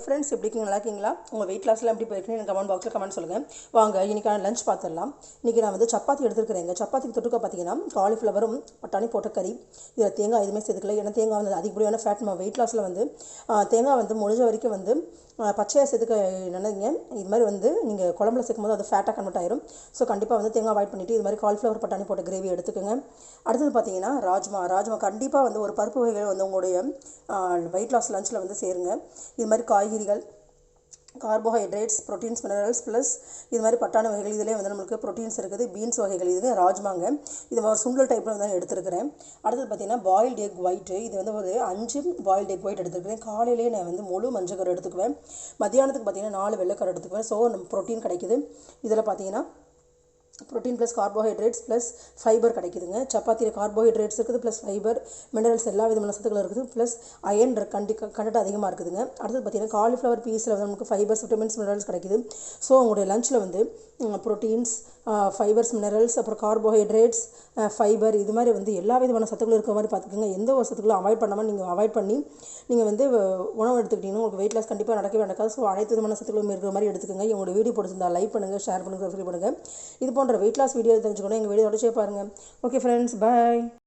Friends எப்படி இருக்கீங்க? நல்லா இருக்கீங்களா? உங்கள் வெயிட் லாஸ்லாம் எப்படி போயிருக்குன்னு எனக்கு கமெண்ட் பாக்ஸில் கமெண்ட் சொல்லுங்கள். வாங்க இன்றைக்கான லஞ்ச் பார்த்துடலாம். இன்றைக்கி நான் வந்து சப்பாத்தி எடுத்துருக்கிறேங்க. சப்பாத்திக்கு தொட்டுக்க பார்த்தீங்கன்னா காலிஃப்ளவரும் பட்டாணி போட்ட கறி. இதில் தேங்காய் எதுவுமே சேர்த்துக்கல. ஏன்னா தேங்காய் வந்து அதிகப்படியான ஃபேட். நம்ம வெயிட் லாஸில் வந்து தேங்காய் வந்து முடிஞ்ச வரைக்கும் வந்து பச்சையாக சேர்த்துக்க நினைங்க. இது மாதிரி வந்து நீங்கள் குழம்புல சேர்க்கும் போது அது ஃபேட்டாக கன்வெர்ட் ஆயிரும். ஸோ கண்டிப்பாக வந்து தேங்காய் அவாய்ட் பண்ணிவிட்டு இது மாதிரி காலிஃப்ளவர் பட்டாணி போட்ட கிரேவி எடுத்துக்கோங்க. அடுத்தது பார்த்தீங்கன்னா ராஜ்மா கண்டிப்பாக வந்து ஒரு பருப்பு வகைகள் வந்து உங்களுடைய வெயிட் லாஸ் லஞ்சில் வந்து சேருங்க. இது மாதிரி காய்கறிகள், கார்போஹைட்ரேட்ஸ், ப்ரோட்டீன்ஸ், மினரல்ஸ் ப்ளஸ் இது மாதிரி பட்டாணி வகைகள். இதிலே வந்து நம்மளுக்கு ப்ரோட்டீன்ஸ் இருக்குது. பீன்ஸ் வகைகள், இது ராஜ்மாங்க. இது சுண்டல் டைப்பில் வந்து எடுத்துருக்கிறேன். அடுத்தது பார்த்திங்கன்னா பாயில்டு எக் ஒயிட்டு. இது வந்து ஒரு 5 பாயில்டு எக் ஒயிட் எடுத்துருக்கிறேன். காலையிலே நான் வந்து முழு மஞ்சக்கரு எடுத்துக்குவேன். மத்தியானத்துக்கு பார்த்திங்கன்னா 4 வெள்ளைக்கரு எடுத்துக்குவேன். ஸோ நம்ம ப்ரோட்டீன் கிடைக்குது. இதில் பார்த்திங்கன்னா protein plus carbohydrates plus fibre கிடைக்குதுங்க. சப்பாத்தியில் கார்போஹைட்ரேட்ஸ் இருக்குது ப்ளஸ் ஃபைபர், மினரல்ஸ் எல்லா விதமான சத்துக்களும் இருக்குது. ப்ளஸ் அயன் கண்டென்ட் அதிகமாக இருக்குதுங்க. அடுத்தது பார்த்திங்கன்னா காலிஃப்ளவர் பீஸில் வந்து நமக்கு ஃபைபர்ஸ், விட்டமின்ஸ், மினரல்ஸ் கிடைக்குது. ஸோ உங்களுடைய லஞ்சில் வந்து ப்ரோட்டீன்ஸ், ஃபைபர்ஸ், மினரல்ஸ், அப்புறம் கார்போஹைட்ரேட்ஸ், ஃபைபர், இது மாதிரி வந்து எல்லா விதமான சத்துக்களும் இருக்கிற மாதிரி பார்த்துக்கோங்க. எந்த ஒரு சத்துக்களும் அவாய்ட் பண்ணாமல் நீங்கள் அவாய்ட் பண்ணி நீங்கள் வந்து உணவு எடுத்துக்கிட்டிங்கன்னா உங்களுக்கு வெயிட் லாஸ் கண்டிப்பாக நடக்கவே நடக்காது. ஸோ அனைத்து விதமான சத்துக்களும் இருக்கிற மாதிரி எடுத்துக்கோங்க. உங்களோட வீடியோ பிடிச்சிருந்தா லைக் பண்ணுங்கள், ஷேர் பண்ணுங்கள், சப்ஸ்கிரைப் பண்ணுங்கள். இது போன்ற வெயிட் லாஸ் வீடியோ தெரிஞ்சுக்கணும் எங்கள் வீடியோ தொடர்ச்சியாக பாருங்கள். ஓகே ஃப்ரெண்ட்ஸ், பாய்.